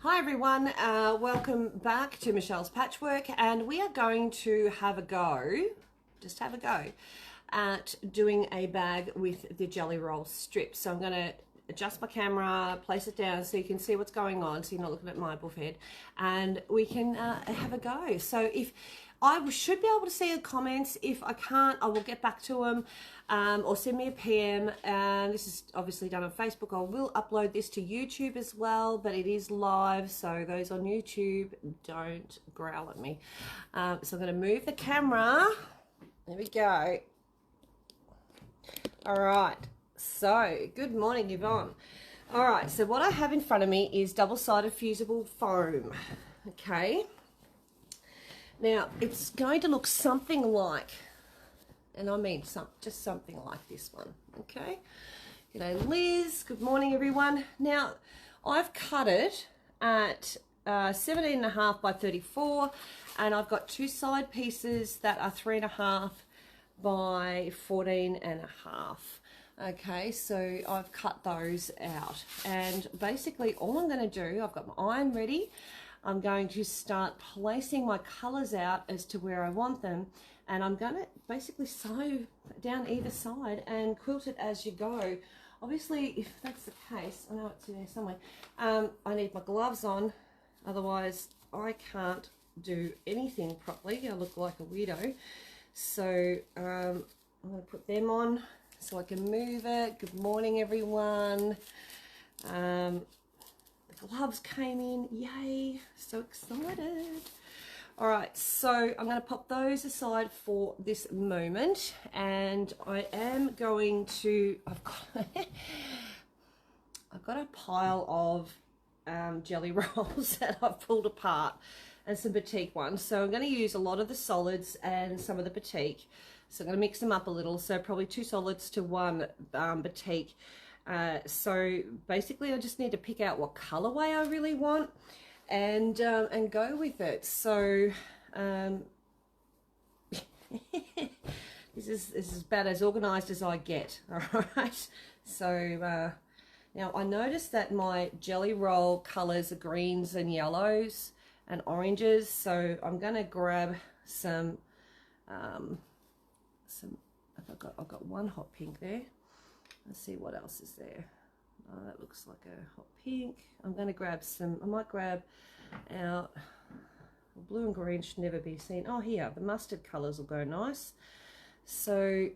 Hi everyone, welcome back to Michelle's Patchwork, and we are going to have a go, at doing a bag with the jelly roll strips. So I'm going to adjust my camera, place it down so you can see what's going on, so you're not looking at my buff head, and we can have a go. So if I should be able to see the comments. If I can't, I will get back to them, or send me a PM. This is obviously done on Facebook. I will upload this to YouTube as well, but it is live, so those on YouTube, don't growl at me. So I'm going to move the camera. There we go. All right. So, good morning, Yvonne. All right, so what I have in front of me is double-sided fusible foam. Okay. Now, it's going to look something like, and I mean just something like this one, okay? G'day, Liz. Good morning, everyone. Now, I've cut it at 17.5 by 34, and I've got two side pieces that are 3.5 by 14.5. Okay, so I've cut those out, and basically all I'm going to do, I've got my iron ready. I'm going to start placing my colours out as to where I want them, and I'm going to basically sew down either side and quilt it as you go. Obviously, if that's the case, I know it's in there somewhere, I need my gloves on, otherwise I can't do anything properly. I look like a weirdo. So I'm going to put them on so I can move it. Good morning, everyone. The gloves came in, yay, so excited. All right, so I'm going to pop those aside for this moment, and I am going to, I've got a pile of jelly rolls that I've pulled apart, and some batik ones, so I'm going to use a lot of the solids and some of the batik. So I'm going to mix them up a little, so probably 2 solids to 1 batik. So basically I just need to pick out what colorway I really want, and go with it. So this is about as organized as I get. All right, so now I noticed that my jelly roll colors are greens and yellows and oranges, so I'm going to grab some I've got one hot pink there. Let's see what else is there. Oh, that looks like a hot pink. I'm going to grab some, I might grab out, blue and green should never be seen. Oh, here, the mustard colours will go nice. So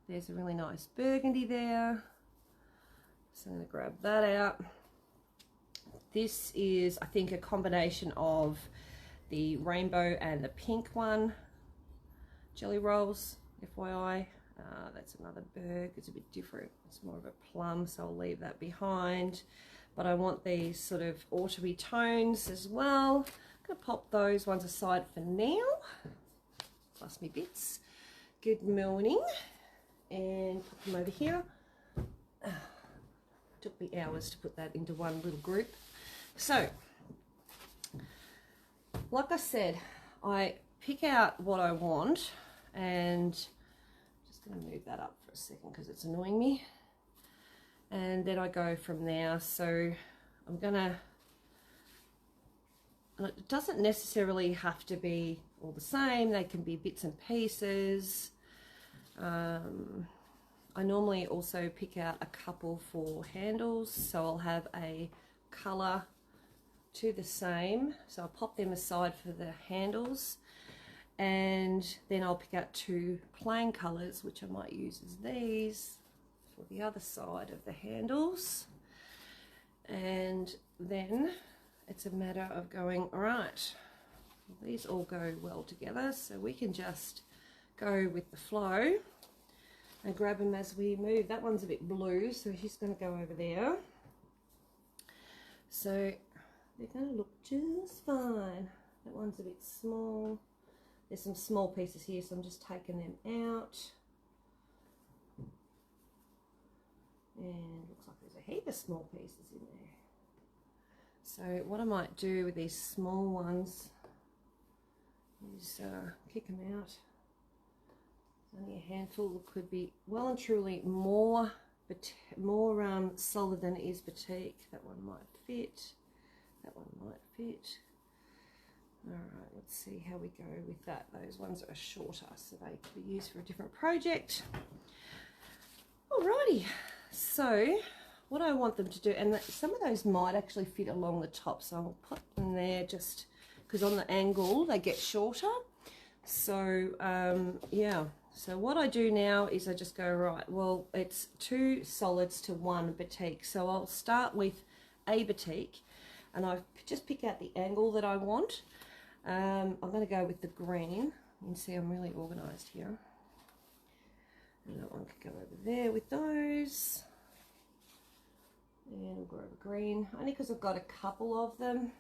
there's a really nice burgundy there. So I'm going to grab that out. This is, I think, a combination of the rainbow and the pink one. Jelly rolls, FYI. That's another berg. It's a bit different. It's more of a plum, so I'll leave that behind. But I want these sort of autumny tones as well. I'm going to pop those ones aside for now. Plus me bits. Good morning. And put them over here. Took me hours to put that into one little group. So, like I said, I pick out what I want, and just going to move that up for a second because it's annoying me, and then I go from there. So I'm gonna, and it doesn't necessarily have to be all the same, they can be bits and pieces. I normally also pick out a couple for handles, so I'll have a color to the same, so I'll pop them aside for the handles, and then I'll pick out 2 plain colors, which I might use as these for the other side of the handles. And then it's a matter of going, all right, these all go well together, so we can just go with the flow and grab them as we move. That one's a bit blue, so he's going to go over there. So they're going to look just fine. That one's a bit small. There's some small pieces here, so I'm just taking them out. And looks like there's a heap of small pieces in there. So what I might do with these small ones is kick them out. There's only a handful, could be well and truly more solid than it is batik. That one might fit. That one might fit. All right, let's see how we go with that. Those ones are shorter, so they could be used for a different project. Alrighty, so what I want them to do, and some of those might actually fit along the top, so I'll put them there just because on the angle they get shorter. So yeah, so what I do now is I just go, right, well, it's 2 solids to 1 batik, so I'll start with a batik and I just pick out the angle that I want. I'm going to go with the green. You can see I'm really organised here. And that one could go over there with those. And we'll go over green, only because I've got a couple of them.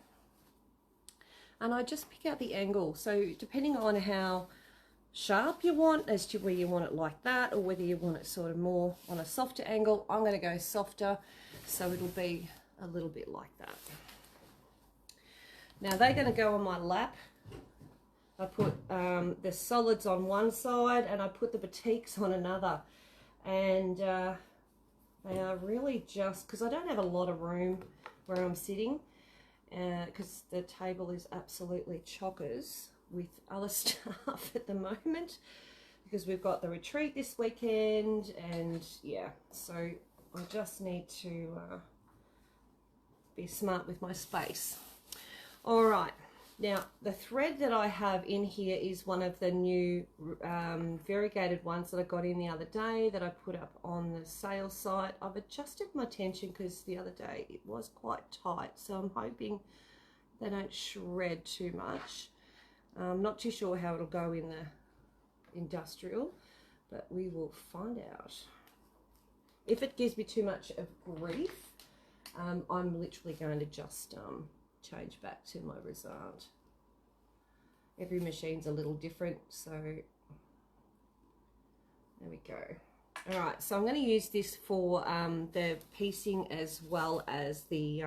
And I just pick out the angle. So depending on how sharp you want, as to where you want it like that, or whether you want it sort of more on a softer angle, I'm going to go softer, so it'll be a little bit like that. Now they're going to go on my lap. I put the solids on one side and I put the batiks on another. And they are really just, because I don't have a lot of room where I'm sitting, because the table is absolutely chockers with other stuff at the moment, because we've got the retreat this weekend, and yeah, so I just need to be smart with my space. All right, now the thread that I have in here is one of the new variegated ones that I got in the other day that I put up on the sale site. I've adjusted my tension because the other day it was quite tight, so I'm hoping they don't shred too much. I'm not too sure how it'll go in the industrial, but we will find out. If it gives me too much of grief, I'm literally going to just change back to my Resart. Every machine's a little different, so there we go. All right, so I'm going to use this for the piecing as well as the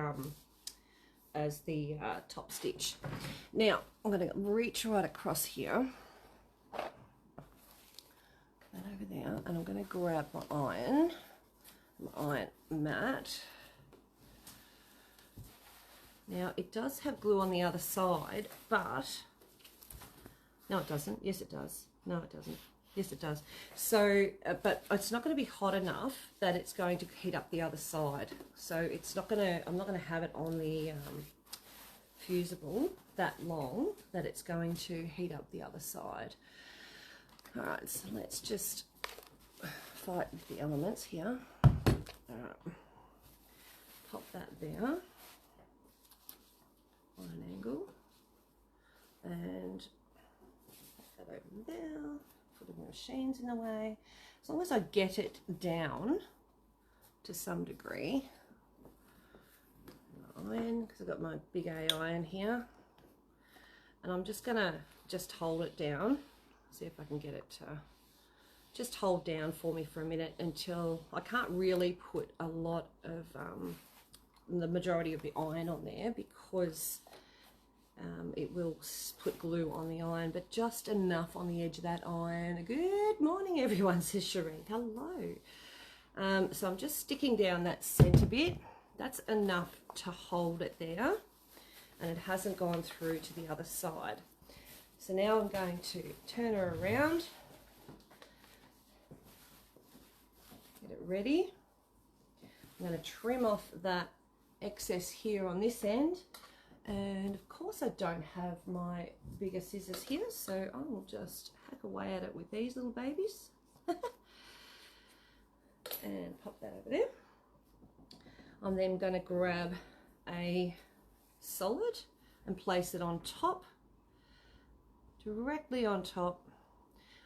top stitch. Now I'm going to reach right across here, that over there, and I'm going to grab my iron mat. Now it does have glue on the other side, but no it doesn't. Yes it does. No it doesn't. Yes it does. So but it's not going to be hot enough that it's going to heat up the other side. So it's not going to, I'm not going to have it on the fusible that long that it's going to heat up the other side. All right, so let's just fight with the elements here. All right, pop that there on an angle, and put that over there, put the machines in the way. As long as I get it down to some degree. Iron, because I've got my big A iron here, and I'm just gonna hold it down, see if I can get it to just hold down for me for a minute until I can't really put a lot of the majority of the iron on there, because it will put glue on the iron, but just enough on the edge of that iron. Good morning everyone, says Shireen. Hello. So I'm just sticking down that center bit. That's enough to hold it there, and it hasn't gone through to the other side. So now I'm going to turn her around, get it ready. I'm going to trim off that excess here on this end, and of course I don't have my bigger scissors here, so I will just hack away at it with these little babies. And pop that over there. I'm then going to grab a solid and place it on top, directly on top.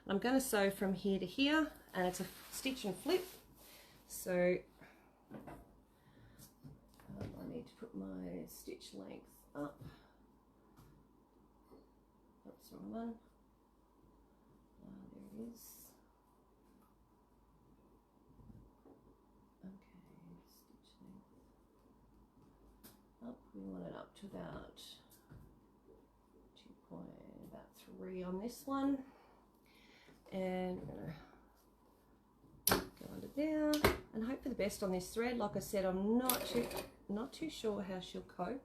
I'm going to sew from here to here, and it's a stitch and flip. So I need to put my stitch length up. Oops, wrong one. There it is. We want it up to about 3 on this one, and we're going to go under there and hope for the best on this thread. Like I said, I'm not too sure how she'll cope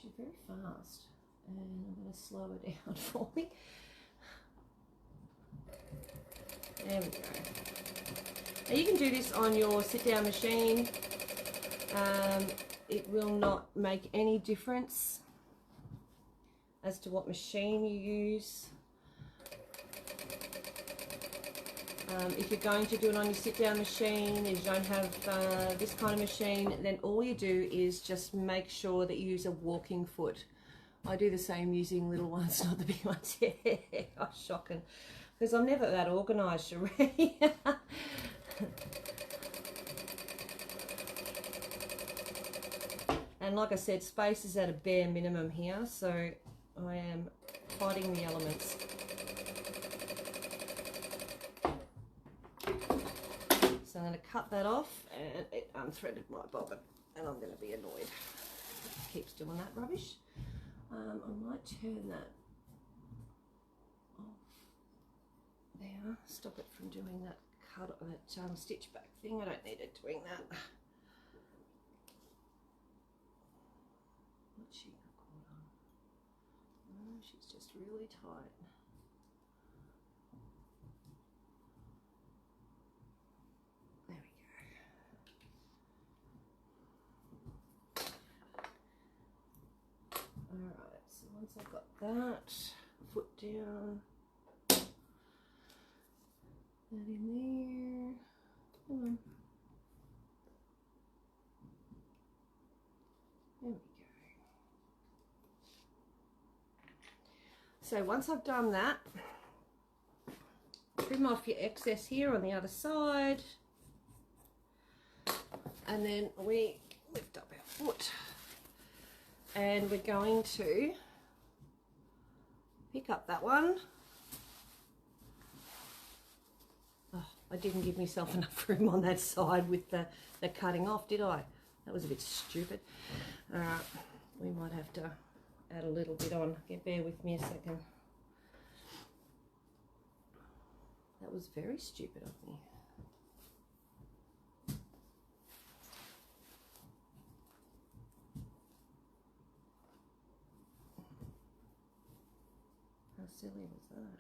actually very fast, and I'm going to slow her down for me. There we go. Now you can do this on your sit-down machine. It will not make any difference as to what machine you use. If you're going to do it on your sit-down machine and you don't have this kind of machine, then all you do is just make sure that you use a walking foot. I do the same using little ones, not the big ones. Yeah, oh, shocking. Because I'm never that organised, Cherie. And like I said, space is at a bare minimum here, so I am fighting the elements. So I'm going to cut that off, and it unthreaded my bobbin, and I'm going to be annoyed. It keeps doing that rubbish. I might turn that off there, stop it from doing that stitch back thing. I don't need it doing that. What's she got caught on? Oh, she's just really tight. There we go. Alright, so once I've got that, foot down, that in there. Come on. There we go. So once I've done that, trim off your excess here on the other side, and then we lift up our foot, and we're going to pick up that one. Oh, I didn't give myself enough room on that side with the cutting off, did I? That was a bit stupid. All right, we might have to add a little bit on. Okay, bear with me a second. That was very stupid of me. How silly was that?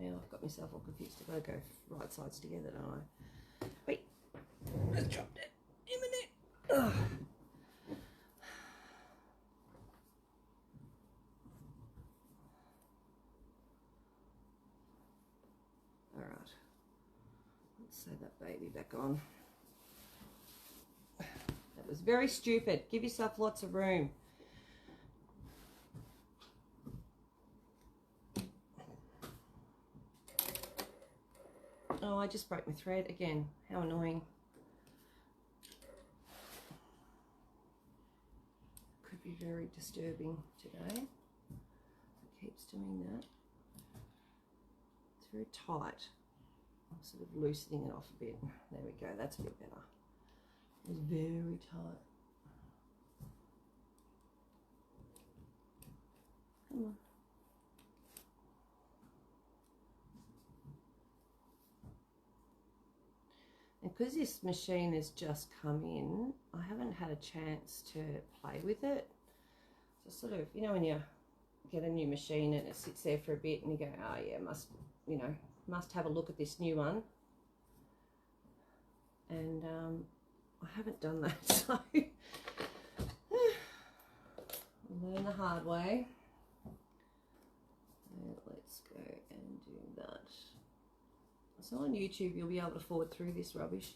Now I've got myself all confused. I've got to go right sides together, don't I? Wait, let's drop that in a minute. Ugh. All right, let's sew that baby back on. That was very stupid. Give yourself lots of room. Oh, I just broke my thread again. How annoying. Could be very disturbing today. It keeps doing that. It's very tight. I'm sort of loosening it off a bit. There we go. That's a bit better. It's very tight. Come on. And because this machine has just come in, I haven't had a chance to play with it. So sort of, you know, when you get a new machine and it sits there for a bit and you go, oh yeah, must have a look at this new one. And I haven't done that, so learn the hard way. Let's go and do that. So on YouTube, you'll be able to forward through this rubbish.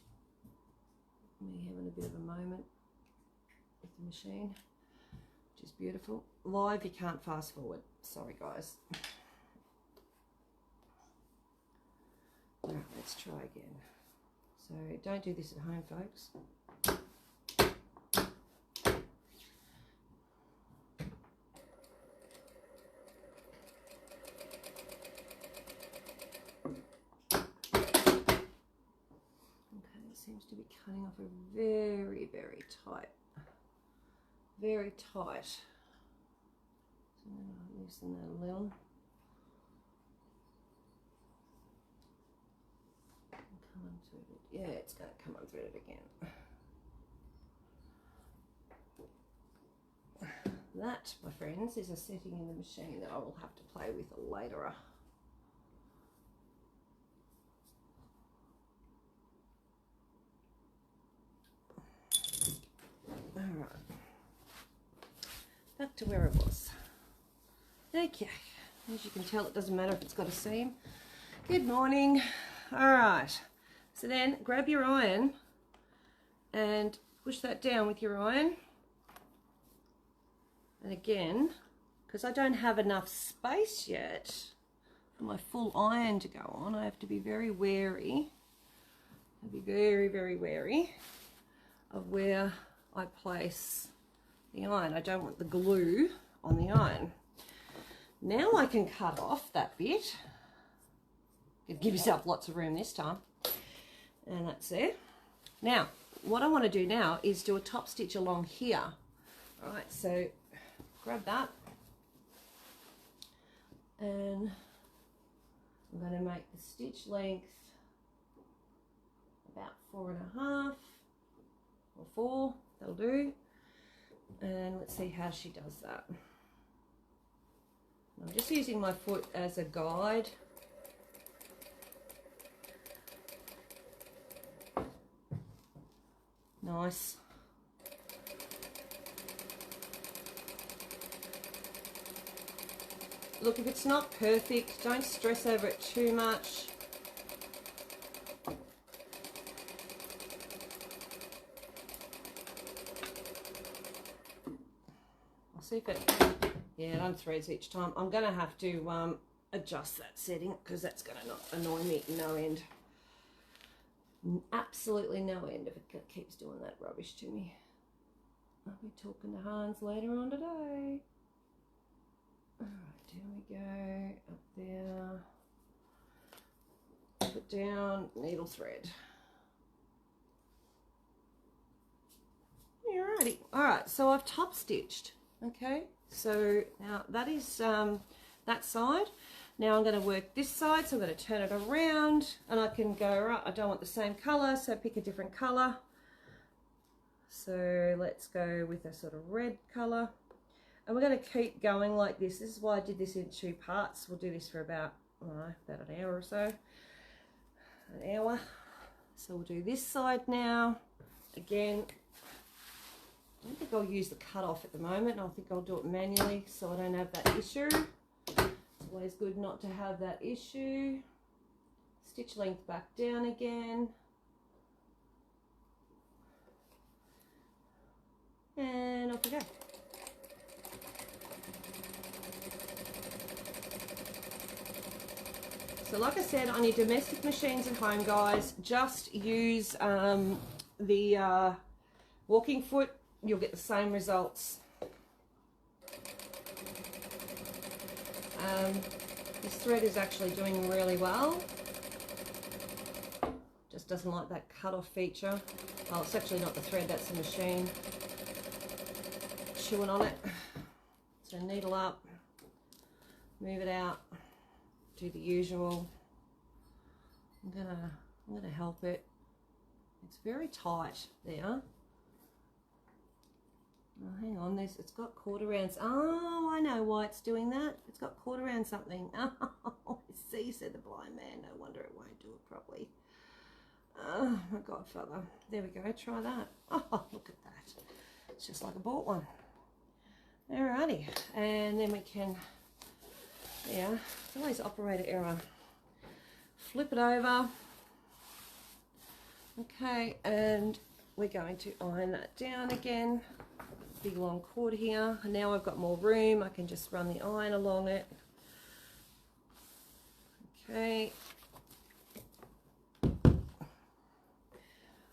Me having a bit of a moment with the machine, which is beautiful. Live, you can't fast forward. Sorry, guys. All right, let's try again. So don't do this at home, folks. Seems to be cutting off a very, very tight. So I'm going to loosen that a little. Come unthreaded. Yeah, it's going to come unthreaded again. That, my friends, is a setting in the machine that I will have to play with later. All right, back to where it was. Okay, as you can tell, it doesn't matter if it's got a seam. Good morning. All right, so then grab your iron and push that down with your iron. And again, because I don't have enough space yet for my full iron to go on, I have to be very wary. I'll be very, very wary of where I place the iron. I don't want the glue on the iron. Now I can cut off that bit. Give yourself lots of room this time. And that's it. Now, what I want to do now is do a top stitch along here. All right, so grab that. And I'm going to make the stitch length about 4.5 or 4. That'll do. And let's see how she does that. I'm just using my foot as a guide. Nice. Look, if it's not perfect, don't stress over it too much. I'll see if it, yeah, it unthreads each time. I'm going to have to adjust that setting because that's going to not annoy me no end. Absolutely no end if it keeps doing that rubbish to me. I'll be talking to Hans later on today. Alright, here we go, up there, put down, needle thread. Alrighty, alright, so I've top stitched, okay, so now that is that side. Now I'm going to work this side, so I'm going to turn it around, and I can go, right, I don't want the same colour, so pick a different colour. So let's go with a sort of red colour. And we're going to keep going like this. This is why I did this in 2 parts. We'll do this for about, I don't know, about an hour or so. An hour. So we'll do this side now. Again, I don't think I'll use the cut off at the moment. I think I'll do it manually so I don't have that issue. It's always good not to have that issue. Stitch length back down again. And off we go. So like I said, on your domestic machines at home, guys, just use the walking foot. You'll get the same results. This thread is actually doing really well. Just doesn't like that cut-off feature. Oh, it's actually not the thread, that's the machine chewing on it. So needle up, move it out, do the usual. I'm gonna help it. It's very tight there. Oh, hang on, it's got caught around. Oh, I know why it's doing that. It's got caught around something. Oh, I see, said the blind man. No wonder it won't do it properly. Oh, my godfather. There we go, try that. Oh, look at that. It's just like I bought one. Alrighty, and then we can, yeah, it's always operator error. Flip it over. Okay, and we're going to iron that down again. Big long cord here. And now I've got more room. I can just run the iron along it. Okay.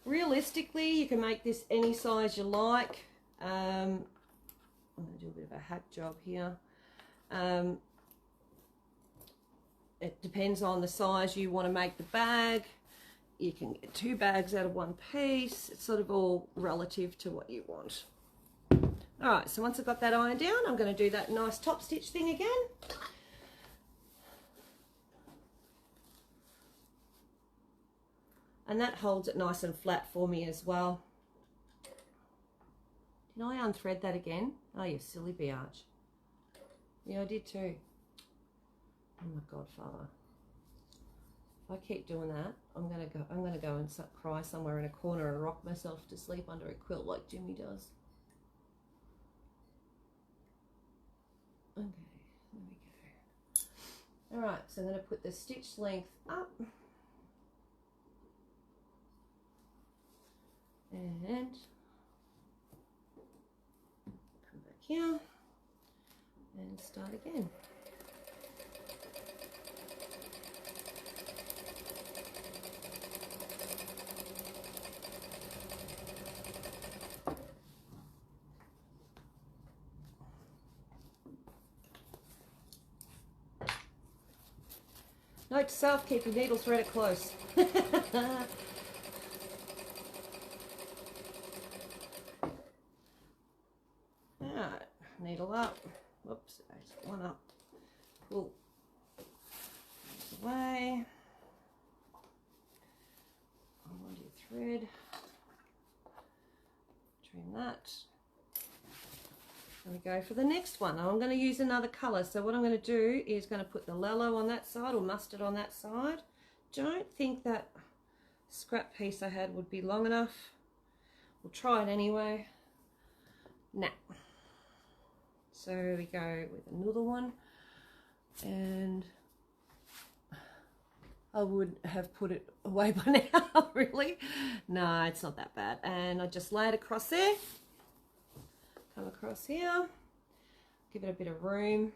Realistically, you can make this any size you like. I'm going to do a bit of a hack job here. It depends on the size you want to make the bag. You can get 2 bags out of 1 piece. It's sort of all relative to what you want. Alright, so once I've got that iron down, I'm going to do that nice top stitch thing again. And that holds it nice and flat for me as well. Did I unthread that again? Oh, you silly biatch. Yeah, I did too. Oh my God, Father. If I keep doing that, I'm gonna go and cry somewhere in a corner and rock myself to sleep under a quilt like Jimmy does. Okay, there we go. All right, so I'm gonna put the stitch length up. And come back here and start again. Note to self, keep your needle threaded close. Alright, needle up. Whoops, one up. Pull away. On your thread. Trim that. And we go for the next one. Now I'm going to use another colour. So what I'm going to do is going to put the Lello on that side or mustard on that side. Don't think that scrap piece I had would be long enough. We'll try it anyway. Nah. So we go with another one. And I would have put it away by now, really. No, it's not that bad. And I just lay it across there. Come across here, give it a bit of room.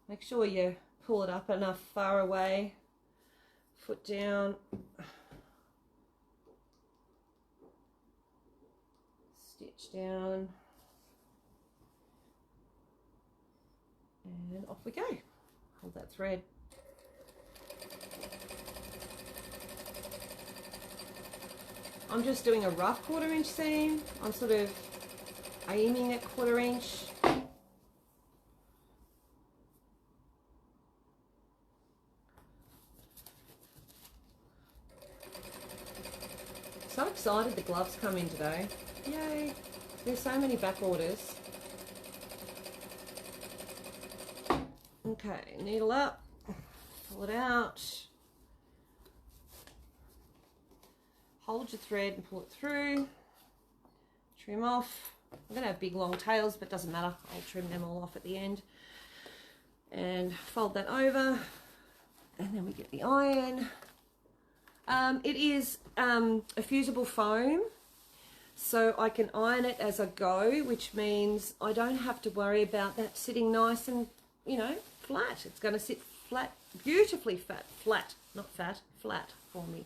Make sure you pull it up enough far away, foot down, stitch down, and off we go. Hold that thread. I'm just doing a rough 1/4 inch seam. I'm sort of aiming at 1/4 inch. So excited the gloves come in today. Yay. There's so many back orders. Okay, needle up, pull it out. Hold your thread and pull it through. Trim off. I'm going to have big long tails, but it doesn't matter. I'll trim them all off at the end. And fold that over. And then we get the iron. It is a fusible foam, so I can iron it as I go, which means I don't have to worry about that sitting nice and, you know, flat. It's going to sit flat, beautifully flat, not fat, flat for me.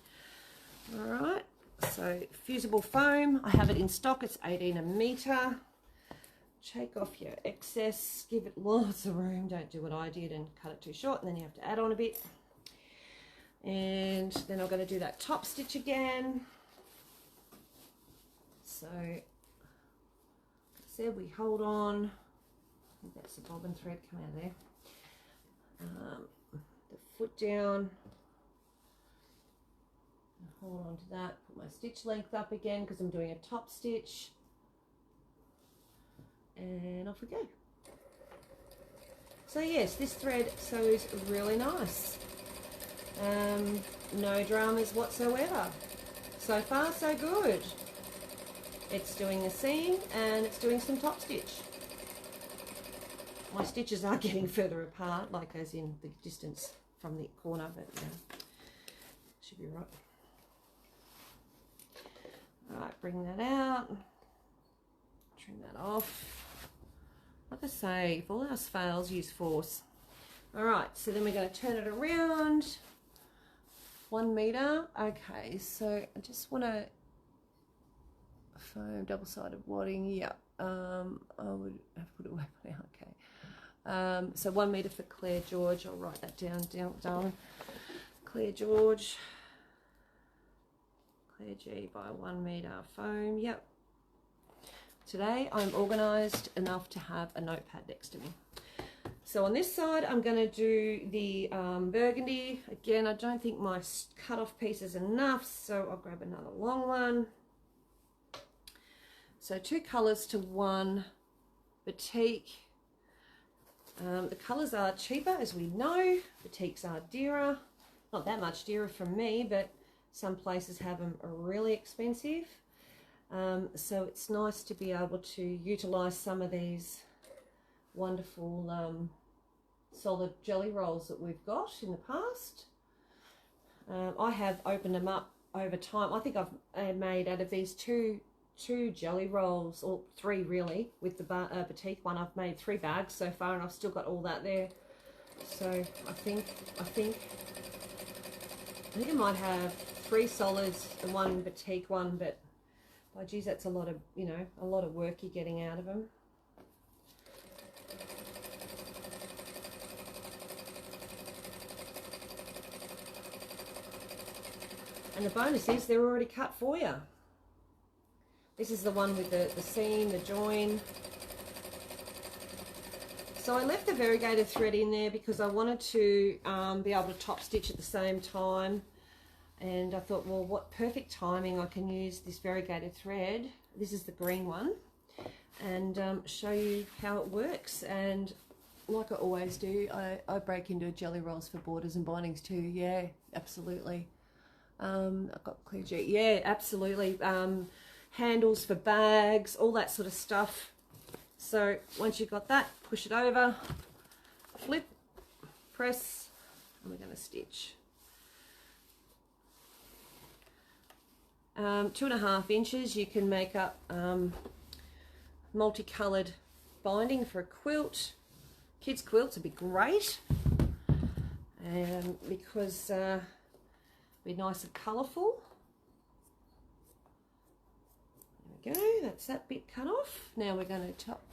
All right. So fusible foam, I have it in stock. It's 18 a metre. Take off your excess, give it lots of room. Don't do what I did and cut it too short, and then you have to add on a bit. And then I'm going to do that top stitch again. So, like I said, we hold on. I think that's the bobbin thread coming out of there. The foot down. Hold on to that, put my stitch length up again because I'm doing a top stitch, and off we go. So yes, this thread sews really nice. No dramas whatsoever. So far so good. It's doing a seam and it's doing some top stitch. My stitches are getting further apart, like as in the distance from the corner, but yeah, should be right. Alright, bring that out, trim that off. Like I say, if all else fails, use force. Alright, so then we're going to turn it around 1 metre. Okay, so I just want to foam double-sided wadding. Yeah, I would have put it away by now. Okay, so 1 metre for Claire George. I'll write that down, darling. Claire George. Claire G by 1 metre foam. Yep. Today I'm organised enough to have a notepad next to me. So on this side I'm going to do the burgundy. Again, I don't think my cut off piece is enough, so I'll grab another long one. So 2 colours to 1 batik. The colours are cheaper, as we know. Batiks are dearer. Not that much dearer from me, but some places have them really expensive. So it's nice to be able to utilise some of these wonderful solid jelly rolls that we've got in the past. I have opened them up over time. I think I've made out of these two jelly rolls, or 3 really, with the batik one. I've made 3 bags so far, and I've still got all that there. So I think I might have 3 solids and 1 batik one, but oh geez, that's a lot of, you know, a lot of work you're getting out of them. And the bonus is they're already cut for you. This is the one with the seam, the join. So I left the variegated thread in there because I wanted to be able to top stitch at the same time. And I thought, well, what perfect timing, I can use this variegated thread. This is the green one. And show you how it works. And like I always do, I break into jelly rolls for borders and bindings too. Yeah, absolutely. I've got clear G. Yeah, absolutely. Handles for bags, all that sort of stuff. So once you've got that, push it over, flip, press, and we're going to stitch. 2.5 inches, you can make up multicoloured binding for a quilt. Kids' quilts would be great, because be nice and colourful. There we go, that's that bit cut off. Now we're going to top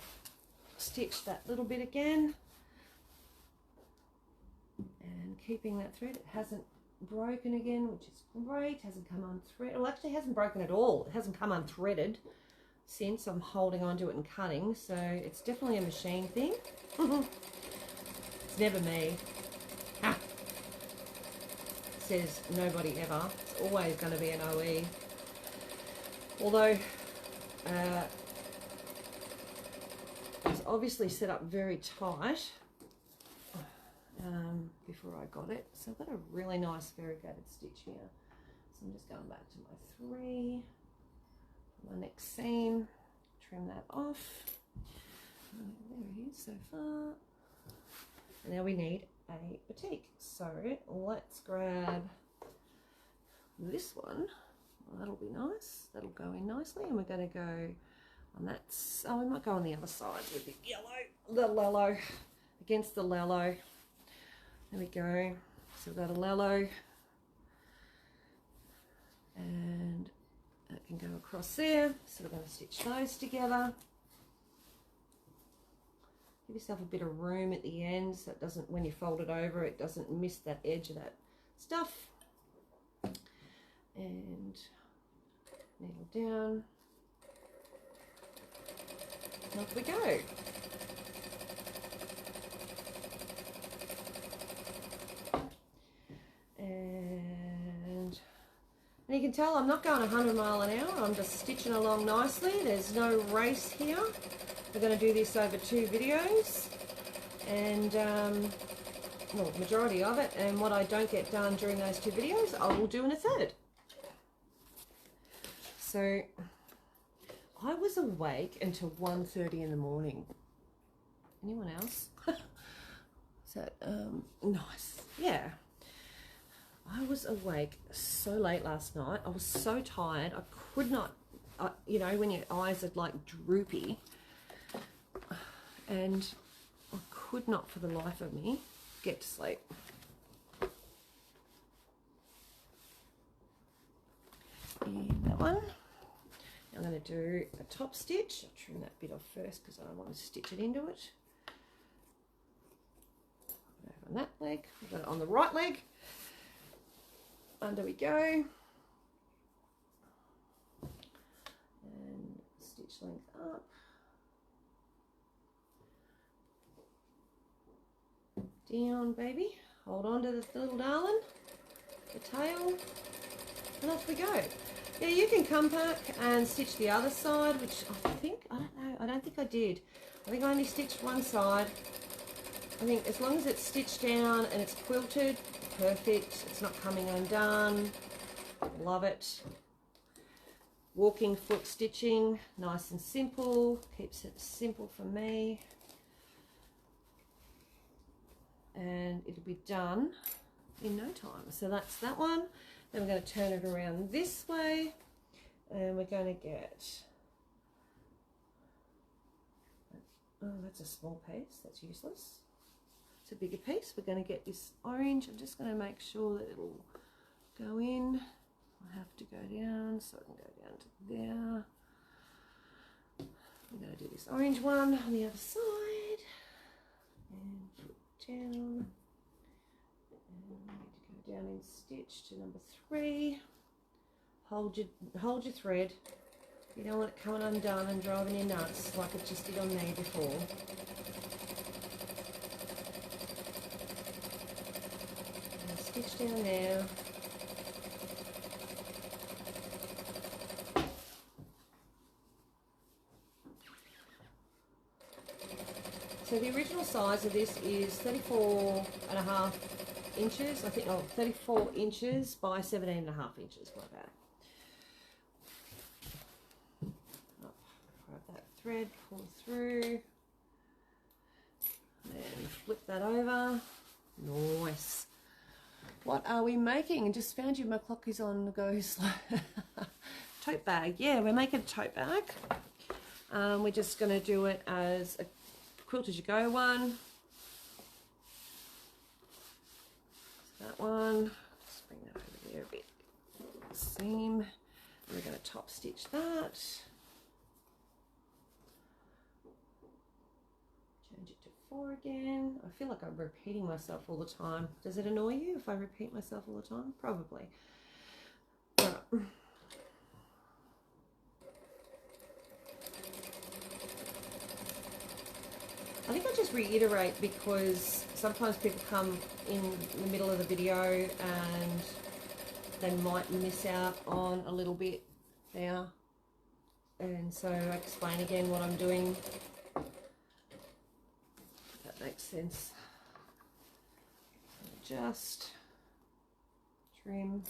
stitch that little bit again, and keeping that thread. It hasn't broken again, which is great. Hasn't come unthreaded. Well, actually, it hasn't broken at all. It hasn't come unthreaded since I'm holding onto it and cutting. So it's definitely a machine thing. It's never me. Ha! Says nobody ever. It's always going to be an OE. Although it's obviously set up very tight before I got it. So I've got a really nice variegated stitch here. So I'm just going back to my 3, my next seam, trim that off. There it is so far. And now we need a batik. So let's grab this one. Well, that'll be nice. That'll go in nicely. And we're going to go on that. Oh, we might go on the other side with the yellow, the lello, against the lello. There we go. So we've got a lello, and that can go across there. So we're going to stitch those together. Give yourself a bit of room at the end so it doesn't, when you fold it over, it doesn't miss that edge of that stuff. And needle down. And off we go. And you can tell I'm not going 100 miles an hour. I'm just stitching along nicely. There's no race here. We're going to do this over 2 videos, and well, majority of it, and what I don't get done during those 2 videos I will do in a 3rd. So I was awake until 1:30 in the morning. Anyone else? Is that nice? Yeah. I was awake so late last night. I was so tired. I could not, you know, when your eyes are like droopy, and I could not for the life of me get to sleep. And that one. I'm going to do a top stitch. I'll trim that bit off first because I don't want to stitch it into it. On that leg, I've got it on the right leg. Under we go. And stitch length up. Down, baby. Hold on to the little darling, the tail, and off we go. Yeah, you can come back and stitch the other side, which I think, I don't know, I don't think I did. I think I only stitched one side. I think as long as it's stitched down and it's quilted, perfect. It's not coming undone. Love it. Walking foot stitching, nice and simple. Keeps it simple for me. And it'll be done in no time. So that's that one. Then we're going to turn it around this way, and we're going to get, oh, that's a small piece, that's useless. It's a bigger piece. We're going to get this orange. I'm just going to make sure that it'll go in. I have to go down, so I can go down to there. I'm going to do this orange one on the other side, and put it down. Down in stitch to number 3. Hold your thread. You don't want it coming undone and driving you nuts like it just did on me before. And stitch down there. So the original size of this is 34.5 inches, I think, 34 inches by 17.5 inches, my bad. Grab that thread, pull through, then flip that over. Nice. What are we making? Just found you, my clock is on the go slow. Tote bag. Yeah, we're making a tote bag. We're just going to do it as a quilt as you go one. That one, just bring that over there a bit, seam, and we're going to top stitch that, change it to 4 again. I feel like I'm repeating myself all the time. Does it annoy you if I repeat myself all the time? Probably. Right. I think I'll just reiterate because sometimes people come in the middle of the video and they might miss out on a little bit there. And so I explain again what I'm doing. If that makes sense. So just trim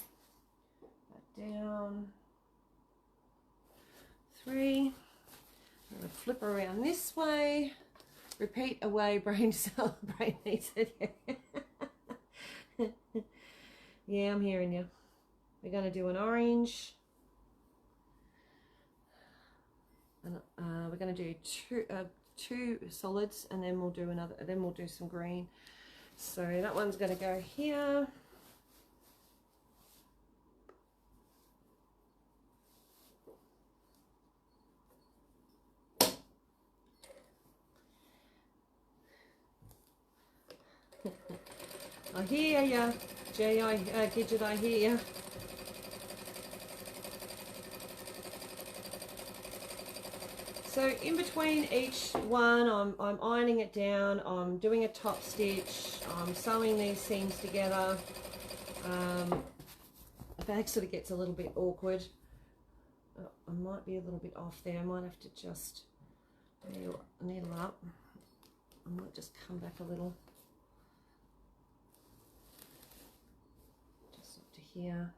that down. 3. I'm going to flip around this way. Repeat away, brain cell. Brain needs it. Yeah, I'm hearing you. We're going to do an orange. And we're going to do two solids, and then we'll do another. Then we'll do some green. So that one's going to go here. I hear ya, Gidget, I hear ya. So in between each one, I'm ironing it down, I'm doing a top stitch, I'm sewing these seams together. The bag sort of gets a little bit awkward. Oh, I might be a little bit off there, I might have to just needle up. I might just come back a little. Here,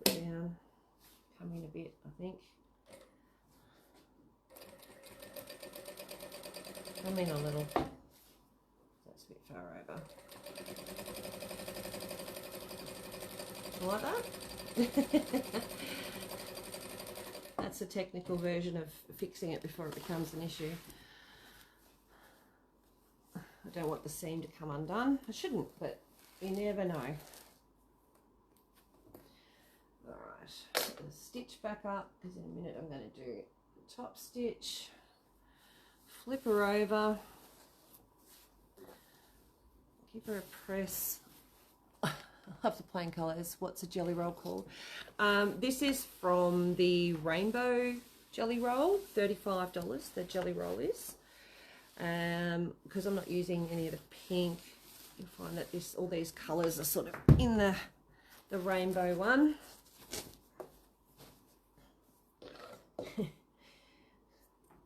flip down, come in a bit, I think. Come in a little. That's a bit far over. Like that? That's a technical version of fixing it before it becomes an issue. I don't want the seam to come undone. I shouldn't, but you never know. Alright, stitch back up because in a minute I'm going to do top stitch, flip her over, give her a press. I love the plain colours. What's a jelly roll called? This is from the Rainbow Jelly Roll, $35 the jelly roll is. Because I'm not using any of the pink, you'll find that all these colours are sort of in the rainbow one.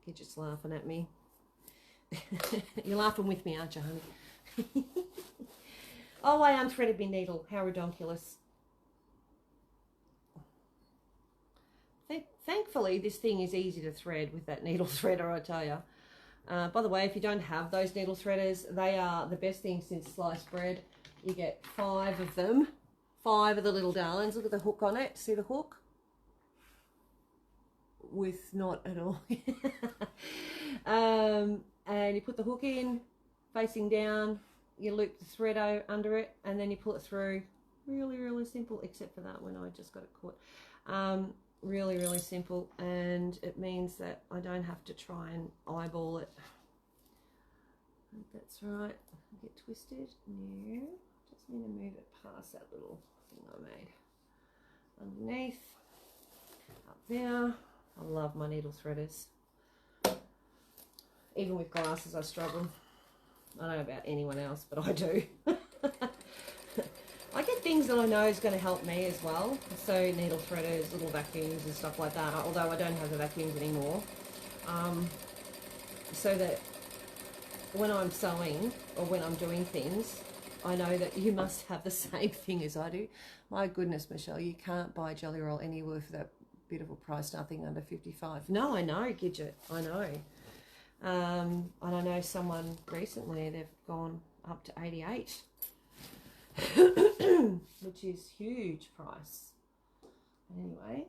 Gidget's laughing at me. You're laughing with me, aren't you, honey? Oh, I unthreaded my needle. How redonkulous. Thankfully, this thing is easy to thread with that needle threader, I tell you. By the way, if you don't have those needle threaders, they are the best thing since sliced bread. You get 5 of them. 5 of the little darlings. Look at the hook on it. See the hook? With not at all. And you put the hook in, facing down. You loop the thread under it, and then you pull it through. Really, really simple, except for that one. I just got it caught. Really, really simple, and it means that I don't have to try and eyeball it. That's right. Get twisted. No, just need to move it past that little thing I made. Underneath, up there. I love my needle threaders. Even with glasses, I struggle. I don't know about anyone else, but I do. I get things that I know is going to help me as well. So needle threaders, little vacuums and stuff like that. Although I don't have the vacuums anymore. So that when I'm sewing or when I'm doing things, I know that you must have the same thing as I do. My goodness, Michelle, you can't buy Jelly Roll anywhere for that bit of a price, nothing under 55. No, I know, Gidget, I know. And I know someone recently, they've gone up to 88. Which is huge price. Anyway,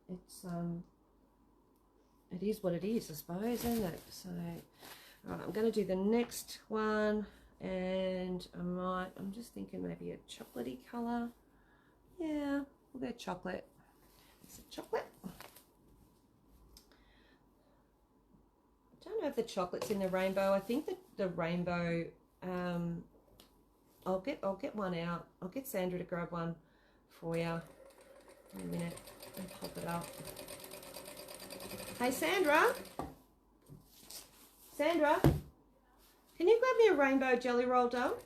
it's it is what it is, I suppose, isn't it? So, all right, I'm going to do the next one, and I'm just thinking maybe a chocolatey colour. Yeah, we'll go chocolate. It's a chocolate. I don't know if the chocolate's in the rainbow. I think that the rainbow. I'll get one out. I'll get Sandra to grab one for you in a minute and pop it up. Hey, Sandra. Sandra, can you grab me a rainbow jelly roll dough?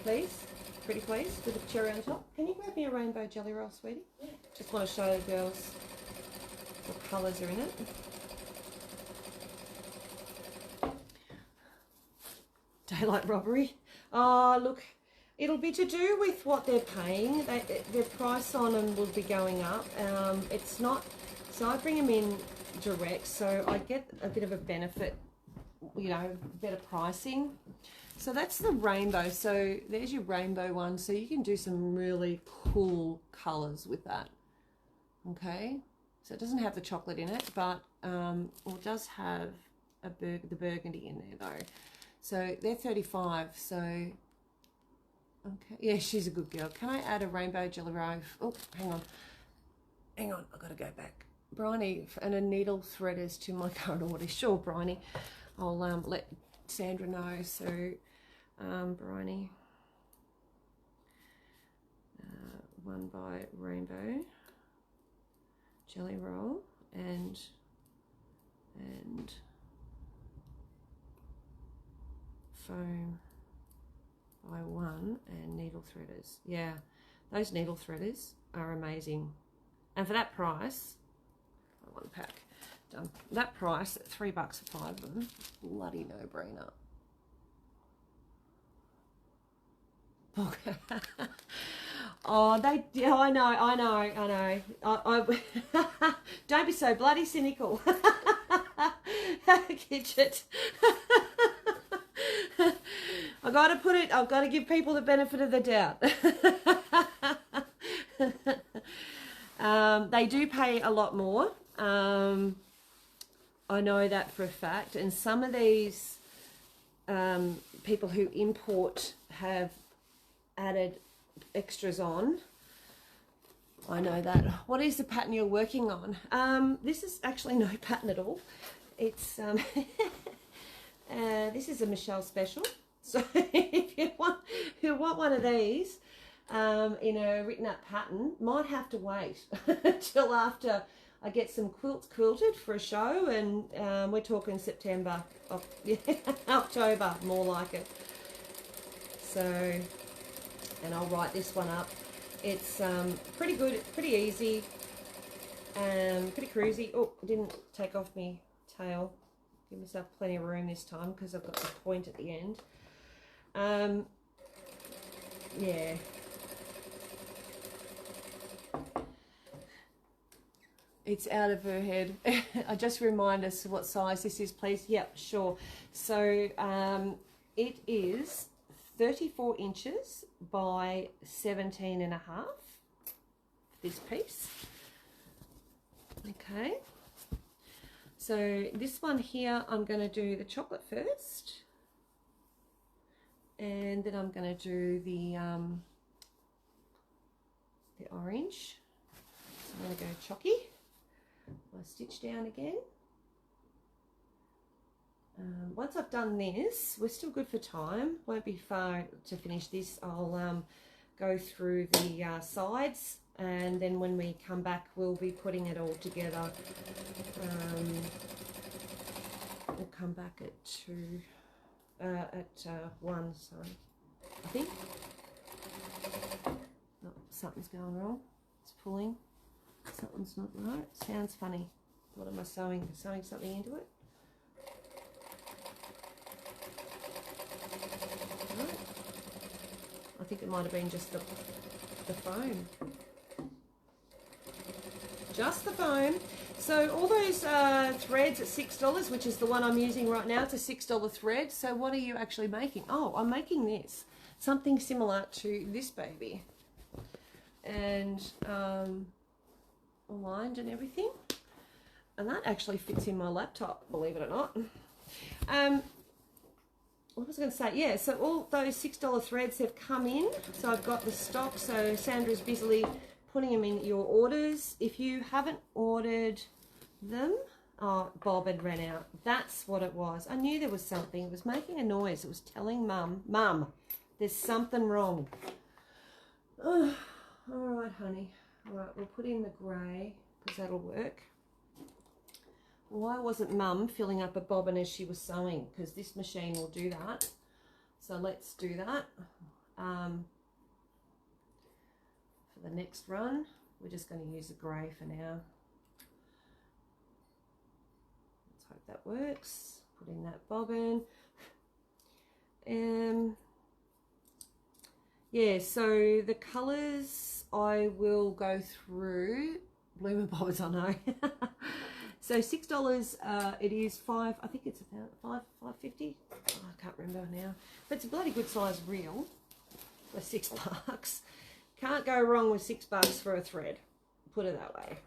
Please? Pretty please, with a cherry on top. Can you grab me a rainbow jelly roll, sweetie? Yeah. Just want to show the girls what colours are in it. Daylight robbery. Oh, look, it'll be to do with what they're paying. Their price on them will be going up. It's not, so I bring them in direct, so I get a bit of a benefit, you know, better pricing. So that's the rainbow. So there's your rainbow one. So you can do some really cool colours with that. Okay, so it doesn't have the chocolate in it, but it does have the burgundy in there though. So they're 35, so, okay, yeah, she's a good girl. Can I add a rainbow jelly roll? Oh, hang on, I've got to go back. Bryony, and a needle threaders to my current order. Sure, Bryony, I'll let Sandra know. So, Bryony, one by rainbow jelly roll and foam by one, and needle threaders. Yeah, those needle threaders are amazing, and for that price, one pack done. That price at $3 for 5 of them, bloody no-brainer. Oh, I know. I don't be so bloody cynical. Gidget. I've got to give people the benefit of the doubt. They do pay a lot more. I know that for a fact. And some of these people who import have added extras on. I know that. What is the pattern you're working on? This is actually no pattern at all. It's this is a Michelle special. So if you want one of these in a written up pattern, might have to wait till after I get some quilts quilted for a show, and we're talking September, October, more like it. So, and I'll write this one up. It's pretty good, pretty easy, Pretty cruisy. Oh, I didn't take off my tail. Give myself plenty of room this time because I've got the point at the end. Yeah. It's out of her head. I just remind us what size this is, please. Yep, sure. So it is 34 inches by 17 and a half, this piece. Okay. So this one here, I'm going to do the chocolate first. And then I'm going to do the orange. So I'm going to go chalky. I stitch down again. Once I've done this, we're still good for time. Won't be far to finish this. I'll go through the sides, and then when we come back, we'll be putting it all together. We'll come back at 1. Sorry, I think. Oh, something's going wrong. It's pulling. Something's not right. Sounds funny. What am I sewing? Sewing something into it? Right. I think it might have been just the foam. Just the foam. So all those threads at $6, which is the one I'm using right now. It's a $6 thread. So what are you actually making? Oh, I'm making this. Something similar to this baby. And aligned and everything, and that actually fits in my laptop, believe it or not. What was I going to say? Yeah, so all those $6 threads have come in, so I've got the stock. So Sandra's busily putting them in your orders. If you haven't ordered them, oh, Bob had ran out. That's what it was. I knew there was something. It was making a noise. It was telling Mum, there's something wrong. Oh, all right, honey. All right, we'll put in the grey because that'll work. Why wasn't Mum filling up a bobbin as she was sewing? Because this machine will do that. So let's do that. For the next run, we're just going to use the grey for now. Let's hope that works. Put in that bobbin. Yeah, so the colours I will go through. Bloomer bobbins, I know. So $6, it is I think it's about $5.50. Oh, I can't remember now. But it's a bloody good size reel for $6. Can't go wrong with $6 for a thread. Put it that way.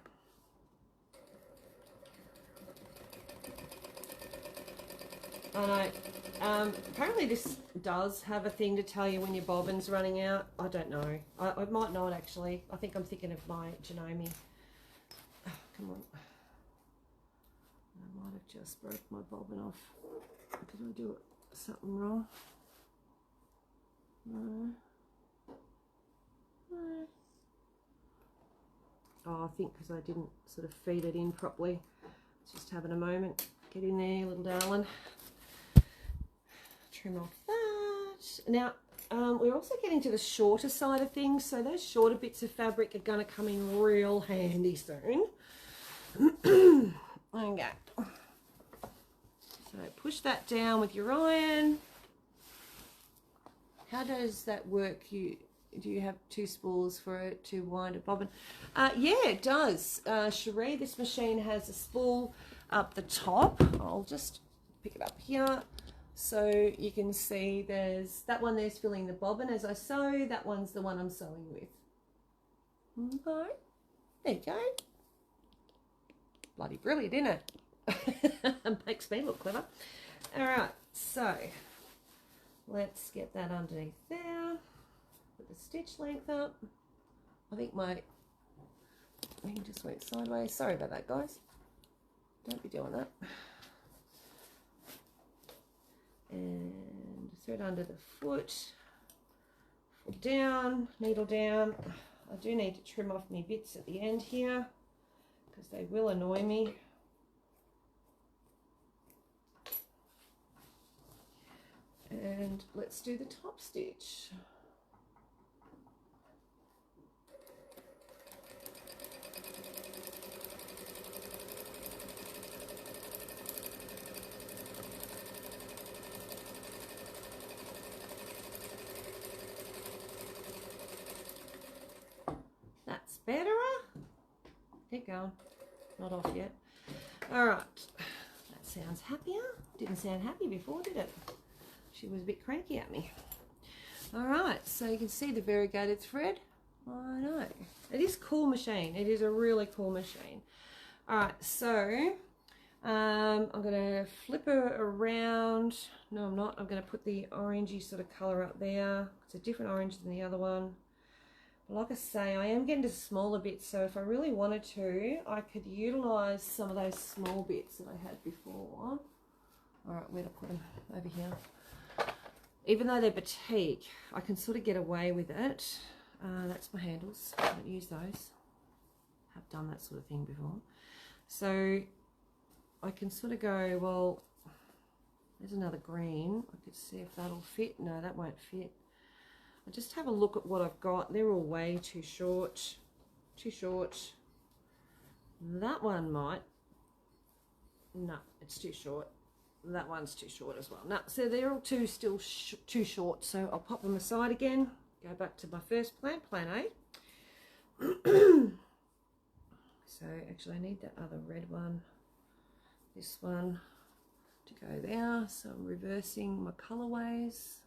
I know. Apparently this does have a thing to tell you when your bobbin's running out. I don't know. I might not actually. I think I'm thinking of my Janome. Oh, come on. I might have just broke my bobbin off. Did I do something wrong? No. No. Oh, I think because I didn't sort of feed it in properly. Just having a moment. Get in there, little darling. Trim off that. Now, we're also getting to the shorter side of things, so those shorter bits of fabric are going to come in real handy soon. Okay. So push that down with your iron. How does that work? Do you have 2 spools for it to wind a bobbin? Yeah, it does. Cherie, this machine has a spool up the top. I'll just pick it up here. So you can see there's that one there's filling the bobbin as I sew. That one's the one I'm sewing with. Okay. There you go. Bloody brilliant, isn't it? Makes me look clever. All right, so let's get that underneath there. Put the stitch length up. I think my thing just went sideways. Sorry about that, guys. Don't be doing that. And thread under the foot, down, needle down. I do need to trim off my bits at the end here because they will annoy me. And let's do the top stitch. Keep going. Not off yet. All right. That sounds happier. Didn't sound happy before, did it? She was a bit cranky at me. All right. So you can see the variegated thread. I know. It is a cool machine. It is a really cool machine. All right. So I'm going to flip her around. No, I'm not. I'm going to put the orangey sort of colour up there. It's a different orange than the other one. But like I say, I am getting to smaller bits, so if I really wanted to, I could utilise some of those small bits that I had before. All right, where to put them? Over here. Even though they're batik, I can sort of get away with it. That's my handles. I don't use those. Have done that sort of thing before. So I can sort of go, well, there's another green. I could see if that'll fit. No, that won't fit. I'll just have a look at what I've got. They're all way too short. Too short. That one might. No, it's too short. That one's too short as well. No, so they're all too short. So I'll pop them aside again. Go back to my first plan, plan A. So actually I need that other red one. This one to go there. So I'm reversing my colorways.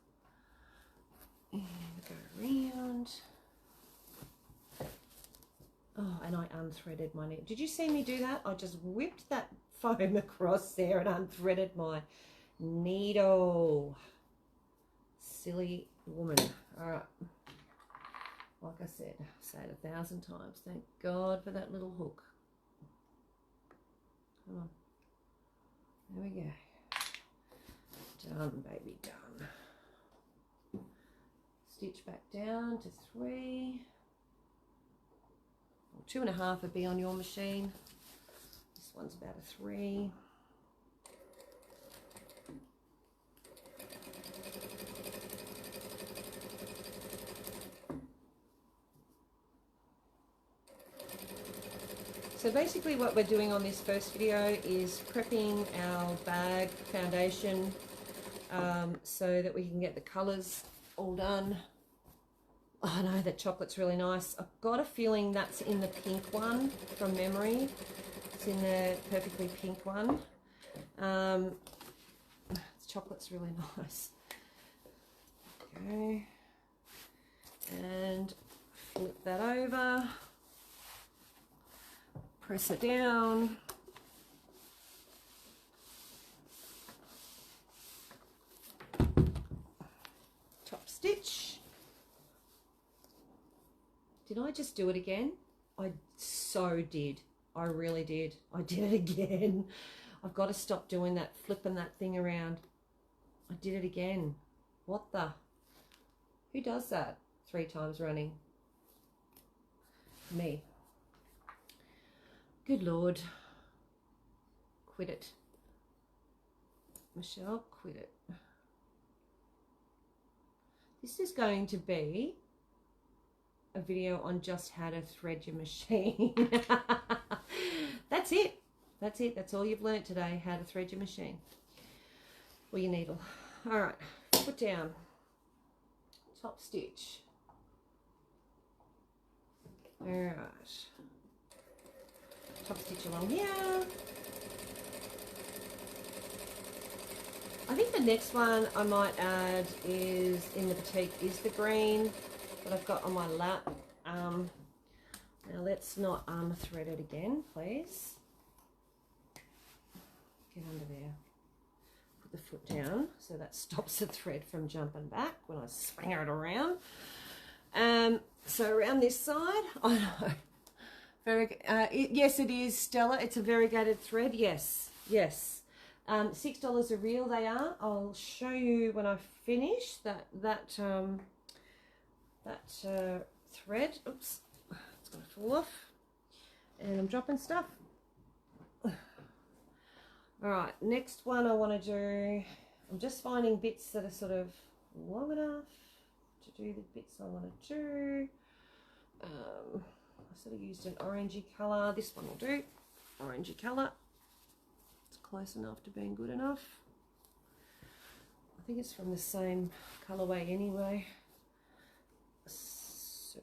And go around. Oh, and I unthreaded my needle. Did you see me do that? I just whipped that foam across there and unthreaded my needle. Silly woman. All right. Like I said, say it 1,000 times. Thank God for that little hook. Come on. There we go. Done, baby, done. Stitch back down to 3. Well, 2.5 would be on your machine. This one's about a 3. So basically what we're doing on this first video is prepping our bag foundation so that we can get the colours all done. Oh no, that chocolate's really nice. I've got a feeling that's in the pink one from memory. It's in the perfectly pink one. This chocolate's really nice. Okay. And flip that over. Press it down. Top stitch. Did I just do it again? I so did. I really did. I did it again. I've got to stop doing that, flipping that thing around. I did it again. What the? Who does that 3 times running? Me. Good Lord. Quit it. Michelle, quit it. This is going to be a video on just how to thread your machine. That's it. That's it. That's all you've learnt today, how to thread your machine. Or your needle. All right, put down. Top stitch. All right. Top stitch along here. I think the next one I might add is in the batik is the green that I've got on my lap. Now let's not unthread it again, please. Get under there. Put the foot down so that stops the thread from jumping back when I swing it around. So around this side, I know. Yes, it is, Stella. It's a variegated thread. Yes, yes. $6 a reel they are. I'll show you when I finish that thread. Oops, it's going to fall off. And I'm dropping stuff. All right, next one I want to do. I'm just finding bits that are sort of long enough to do the bits I want to do. I sort of used an orangey colour. This one will do. Orangey colour. It's close enough to being good enough. I think it's from the same colourway anyway. So,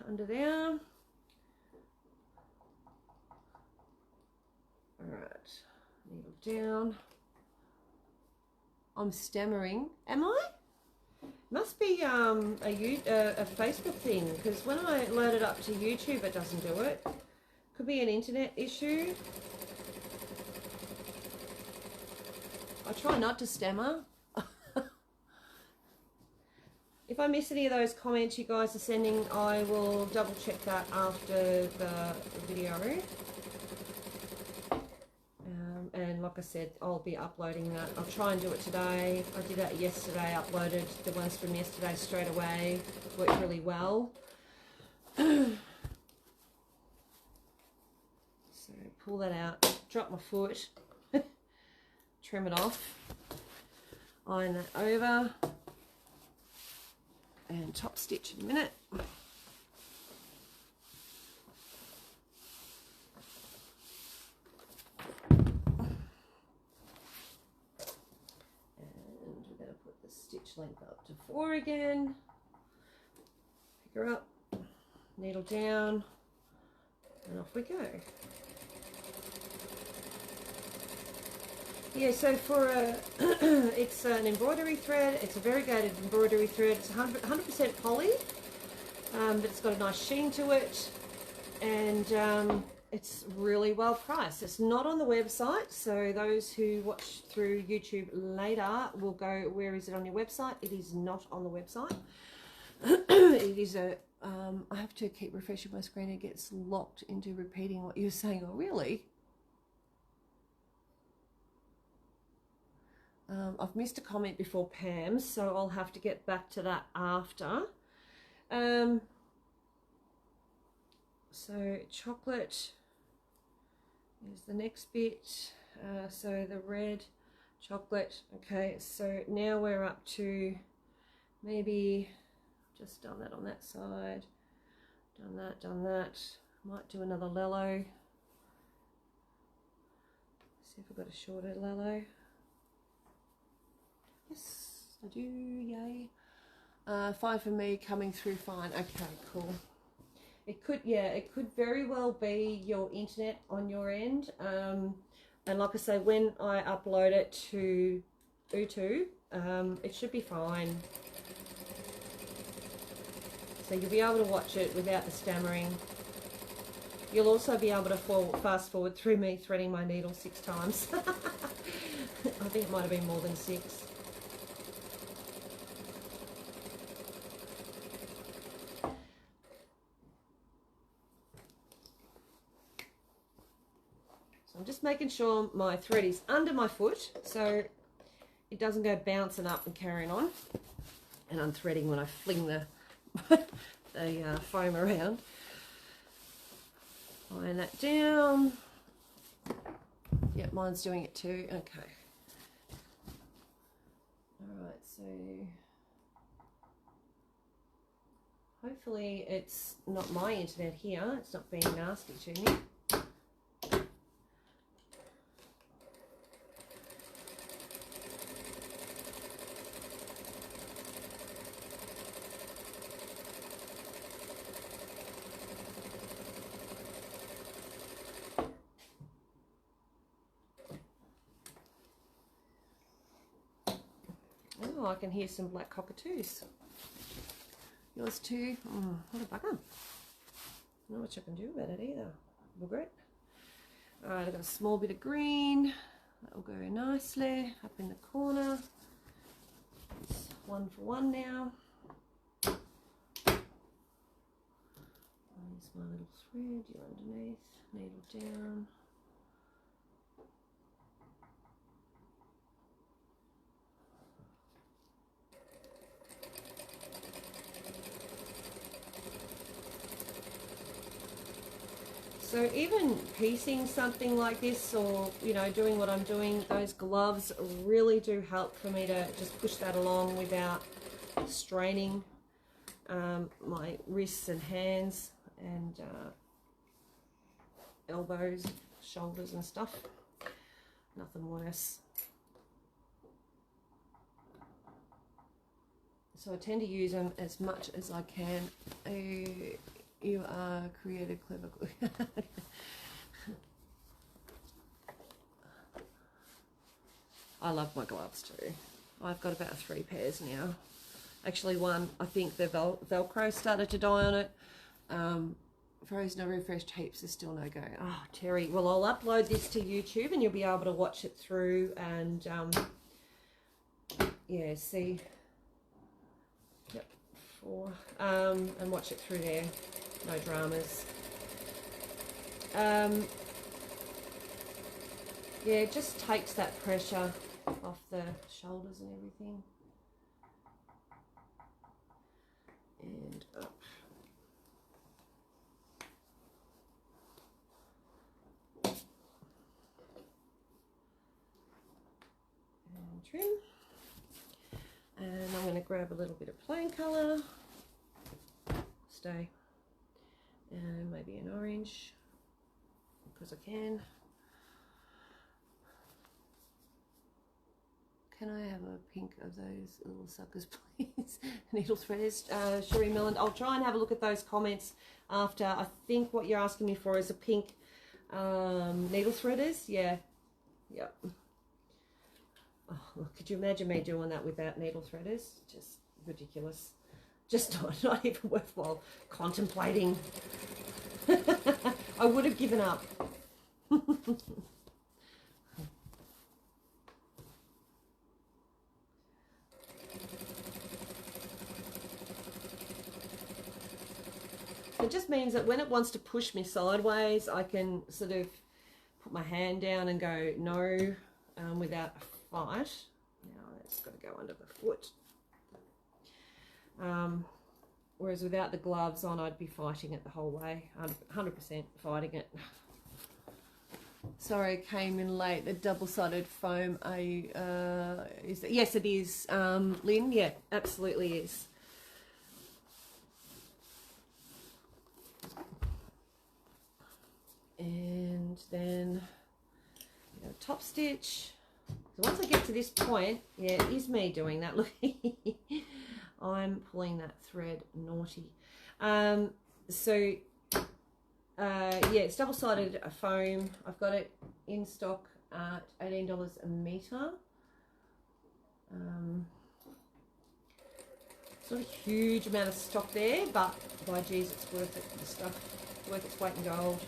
under there. down. I'm stammering. Am I? Must be a Facebook thing, because when I load it up to YouTube, it doesn't do it. Could be an internet issue. I try not to stammer. If I miss any of those comments you guys are sending, I will double check that after the video. And like I said, I'll be uploading that. I'll try and do it today. I did that yesterday, uploaded the ones from yesterday straight away. Worked really well. So pull that out, drop my foot, trim it off, iron that over, and top stitch in a minute. Stitch length up to 4 again. Pick her up, needle down, and off we go. Yeah, so for a it's an embroidery thread. It's a variegated embroidery thread. It's 100% poly, but it's got a nice sheen to it, and it's really well priced. It's not on the website, so those who watch through YouTube later will go, where is it on your website? It is not on the website. It is a, I have to keep refreshing my screen. It gets locked into repeating what you're saying. Oh, really? I've missed a comment before Pam, so I'll have to get back to that after. So chocolate is the next bit. So the red chocolate. Okay, so now we're up to maybe just done that on that side. Done that. Might do another lello. See if I've got a shorter lello. Yes, I do. Yay. 5 for me, coming through fine. Okay, cool. It could, yeah, it could very well be your internet on your end. And like I say, when I upload it to YouTube, it should be fine. So you'll be able to watch it without the stammering. You'll also be able to fast forward through me threading my needle 6 times. I think it might have been more than 6. I'm just making sure my thread is under my foot so it doesn't go bouncing up and carrying on and unthreading when I fling the, the foam around. Iron that down. Yep, mine's doing it too. Okay. Alright, so hopefully it's not my internet here. It's not being nasty to me. Oh, I can hear some black cockatoos. Yours too. Oh, what a bugger. I don't know what you can do about it either. Bugger it. Alright, I've got a small bit of green. That will go nicely up in the corner. It's 1 for 1 now. There's my little thread. You're underneath. Needle down. So even piecing something like this, or, you know, doing what I'm doing, those gloves really do help for me to just push that along without straining my wrists and hands and elbows, shoulders and stuff. Nothing worse. So I tend to use them as much as I can. You are creative, clever. I love my gloves too. I've got about 3 pairs now. Actually, one, I think the Velcro started to die on it. Frozen or refreshed heaps is still no go. Oh, Terry. Well, I'll upload this to YouTube and you'll be able to watch it through and, yeah, see. Yep, 4. And watch it through there. No dramas. Yeah, it just takes that pressure off the shoulders and everything. And up. And trim. And I'm going to grab a little bit of plain colour. Stay. And maybe an orange, because I can. Can I have a pink of those little suckers, please? Needle threaders. Sherry Milland. I'll try and have a look at those comments after. I think what you're asking me for is a pink needle threaders. Yeah. Yep. Oh, look, could you imagine me doing that without needle threaders? Just ridiculous. Just not even worthwhile contemplating. I would have given up. It just means that when it wants to push me sideways, I can sort of put my hand down and go no without a fight. Now it's got to go under the foot. Whereas without the gloves on, I'd be fighting it the whole way. 100% fighting it. Sorry, I came in late. The double-sided foam, yes, it is, Lynn. Yeah, absolutely is. And then top stitch. So once I get to this point, yeah, it is me doing that. Look, I'm pulling that thread naughty. Yeah, it's double-sided foam. I've got it in stock at $18 a metre. It's not a huge amount of stock there, but by geez, it's worth it. The stuff worth its weight in gold.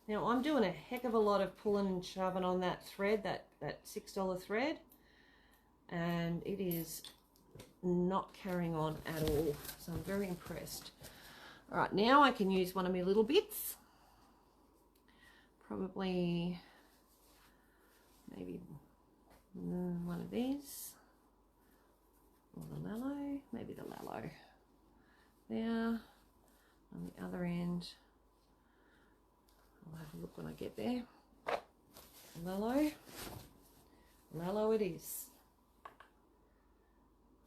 Now I'm doing a heck of a lot of pulling and shoving on that thread, that $6 thread, and it is not carrying on at all. So I'm very impressed. All right, now I can use one of my little bits. Probably maybe one of these, or the lallo, maybe the lallo. There, on the other end. I'll have a look when I get there. Lallo. Lallo it is.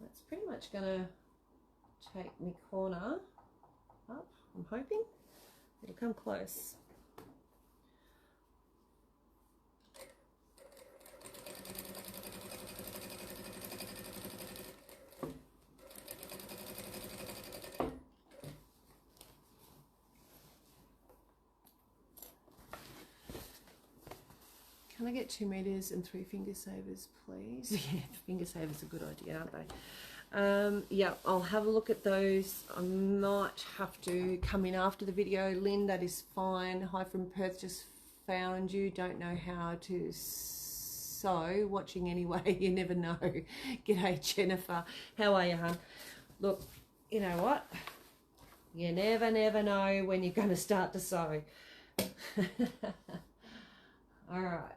That's pretty much going to take my corner up, I'm hoping. It'll come close. Can I get 2 meters and 3 finger savers, please? Yeah, the finger savers are a good idea, aren't they? Yeah, I'll have a look at those. I might have to come in after the video. Lynn, that is fine. Hi from Perth, just found you. Don't know how to sew. Watching anyway, you never know. G'day, Jennifer. How are you, hon? Look, you know what? You never know when you're going to start to sew. All right.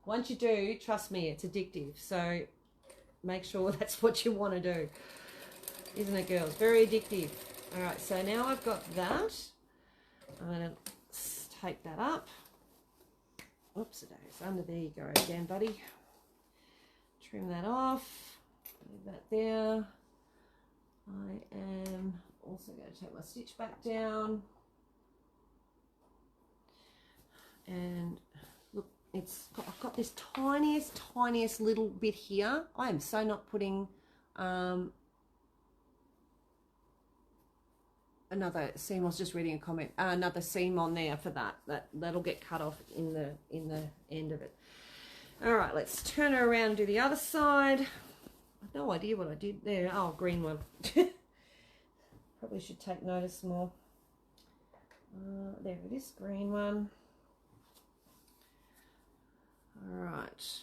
Once you do, trust me, it's addictive. So make sure that's what you want to do. Isn't it, girls? Very addictive. All right, so now I've got that. I'm going to take that up. Oops, it is under there. You go again, buddy. Trim that off. Leave that there. I am also going to take my stitch back down. And I've got this tiniest little bit here. I am so not putting a another seam. I was just reading a comment. Another seam on there for that. That'll get cut off in the end of it. All right, let's turn her around and do the other side. I've no idea what I did there. Oh, green one. Probably should take notice more. There it is, green one. All right,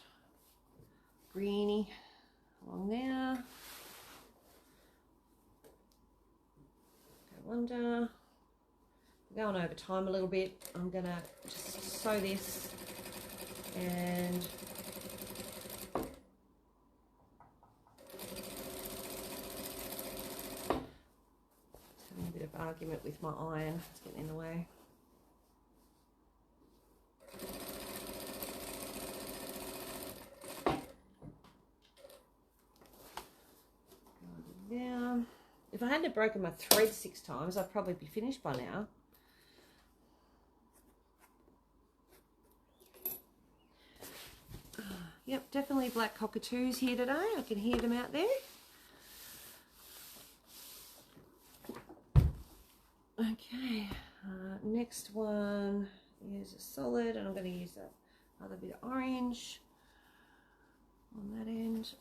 greeny along there. Go under. Going over time a little bit. I'm gonna just sew this and having a bit of argument with my iron. It's getting in the way. Down. If I hadn't broken my thread 6 times, I'd probably be finished by now. Yep, definitely black cockatoos here today. I can hear them out there. Okay, next one is a solid, and I'm going to use that other bit of orange on that end.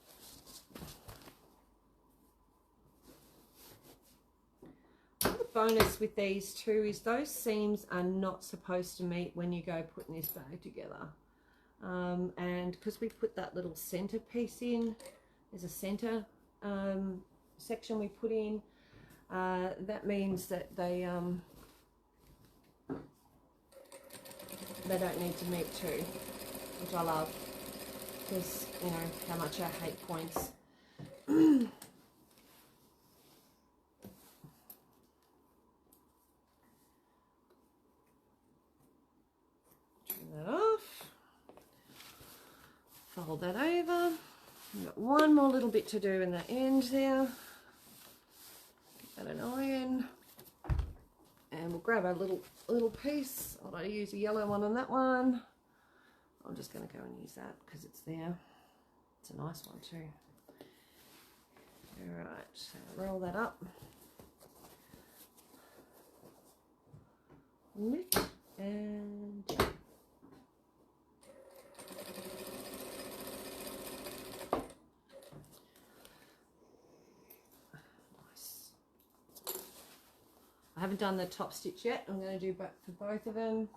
The bonus with these two is those seams are not supposed to meet when you go putting this bag together. And because we put that little center piece in, there's a center section we put in, that means that they don't need to meet too, which I love, because you know how much I hate points. Fold that over. We've got one more little bit to do in the end there. Get that an iron. And we'll grab a little piece. I'll use a yellow one on that one. I'm just going to go and use that because it's there. It's a nice one too. Alright, so roll that up. Lift and down. I haven't done the top stitch yet. I'm going to do for both of them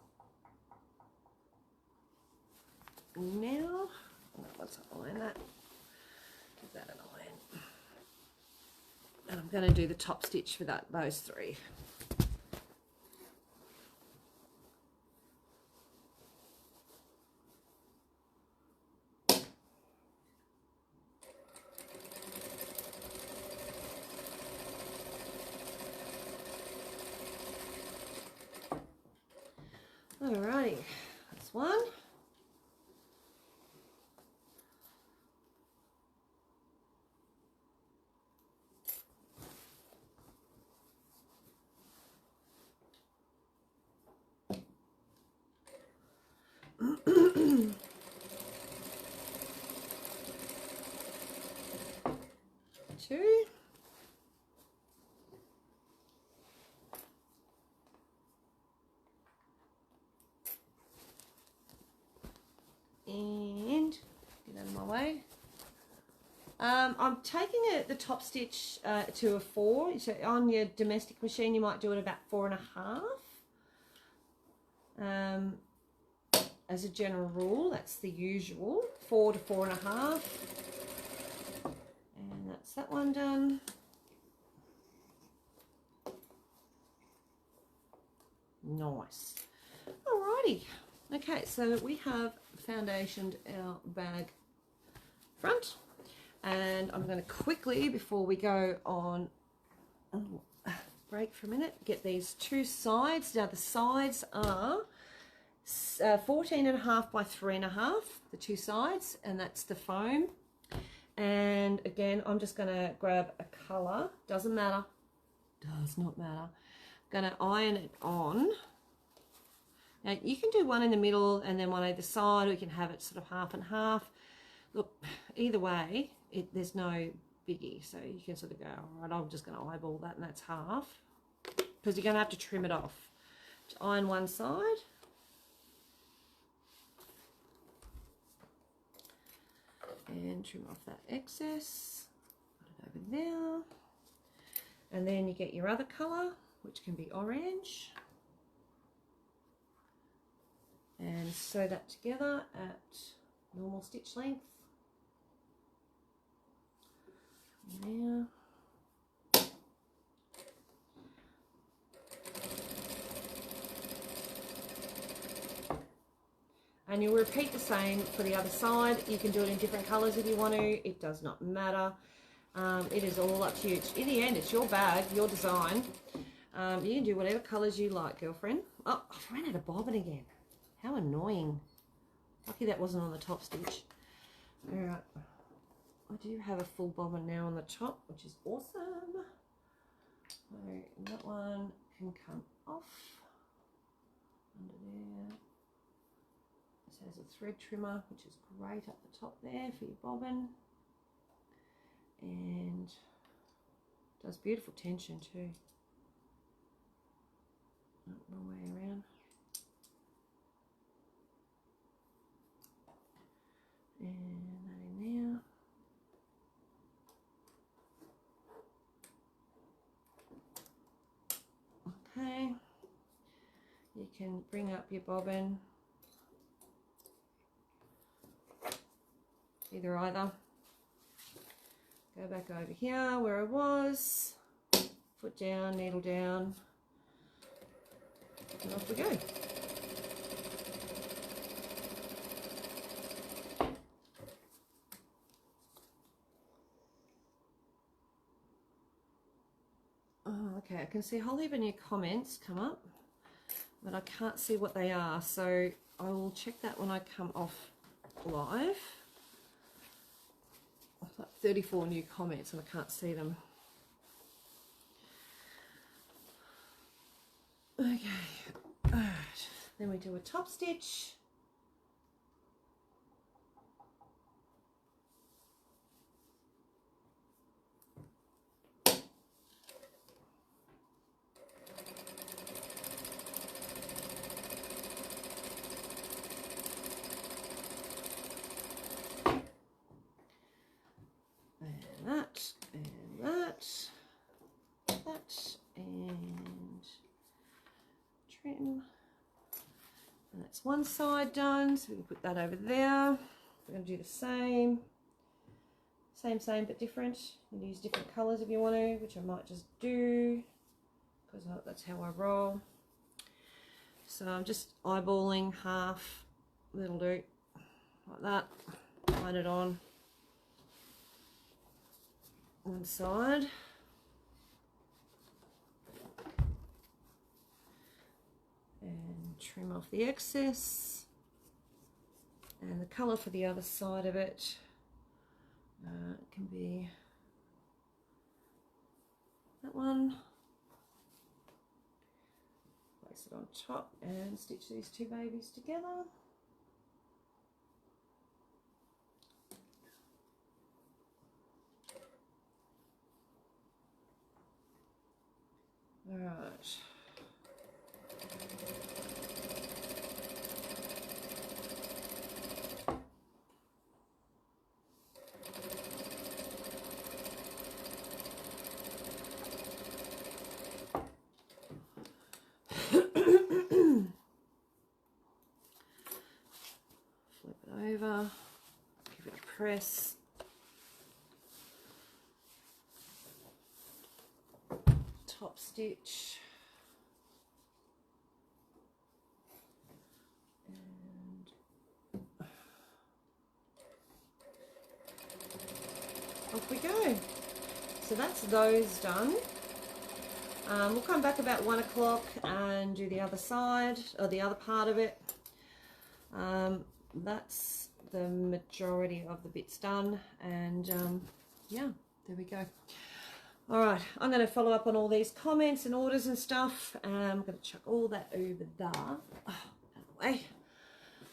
now. Let's iron that. Give that an iron. And I'm going to do the top stitch for those three. Alrighty, that's one. Two. And get out of my way. I'm taking the top stitch to a 4. So on your domestic machine, you might do it about 4.5. As a general rule, that's the usual, 4 to 4.5. And that's that one done. Nice. Alrighty. Okay, so we have foundationed our bag front, and I'm going to quickly, before we go on break for a minute, get these two sides. Now the sides are 14.5 by 3.5, the two sides, and that's the foam. And again, I'm just going to grab a colour, doesn't matter, does not matter. I'm going to iron it on. Now you can do one in the middle and then one either side, or you can have it sort of half and half. Look, either way, there's no biggie. So you can sort of go, all right, I'm just going to eyeball that, and that's half. because you're going to have to trim it off. Just iron one side. And trim off that excess. Put it over there. And then you get your other colour, which can be orange. And sew that together at normal stitch length. There. And you'll repeat the same for the other side. You can do it in different colours if you want to. It does not matter. It is all up to you. In the end, it's your bag, your design. You can do whatever colours you like, girlfriend. Oh, I ran out of bobbin again. How annoying. Lucky that wasn't on the top stitch. Alright. I do have a full bobbin now on the top, which is awesome. So that one can come off under there. This has a thread trimmer, which is great up the top there for your bobbin. And does beautiful tension too. Wrong way around. And that in there. Okay. You can bring up your bobbin. Either. Go back over here where I was. Foot down, needle down. And off we go. Oh, okay, I can see a whole heap of new comments come up, but I can't see what they are, so I will check that when I come off live. I've got 34 new comments and I can't see them. Okay, alright, then we do a top stitch. And that's one side done, so we can put that over there. We're going to do the same but different. You can use different colours if you want to, which I might just do because that's how I roll. So I'm just eyeballing half, that'll do, like that. Line it on one side. And trim off the excess, and the colour for the other side of it can be that one. Place it on top and stitch these two babies together. All right. Flip it over, give it a press. Top stitch. And off we go. So that's those done. We'll come back about 1 o'clock and do the other side, or the other part of it. That's the majority of the bits done, and yeah, there we go. All right, I'm going to follow up on all these comments and orders and stuff. I'm going to chuck all that over there. Oh, out of the way.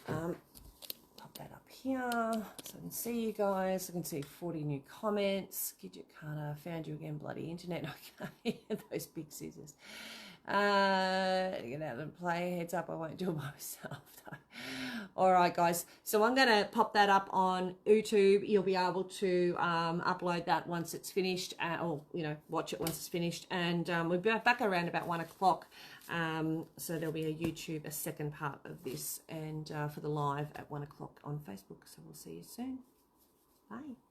Pop that up here so I can see you guys. I can see 40 new comments. Gidget Carter, found you again, bloody internet. Okay, those big scissors. Get out and play. Heads up, I won't do it by myself. All right, guys. So I'm going to pop that up on YouTube. You'll be able to upload that once it's finished, or, you know, watch it once it's finished. And we'll be back around about 1 o'clock. So there'll be a second part of this, and for the live at 1 o'clock on Facebook. So we'll see you soon. Bye.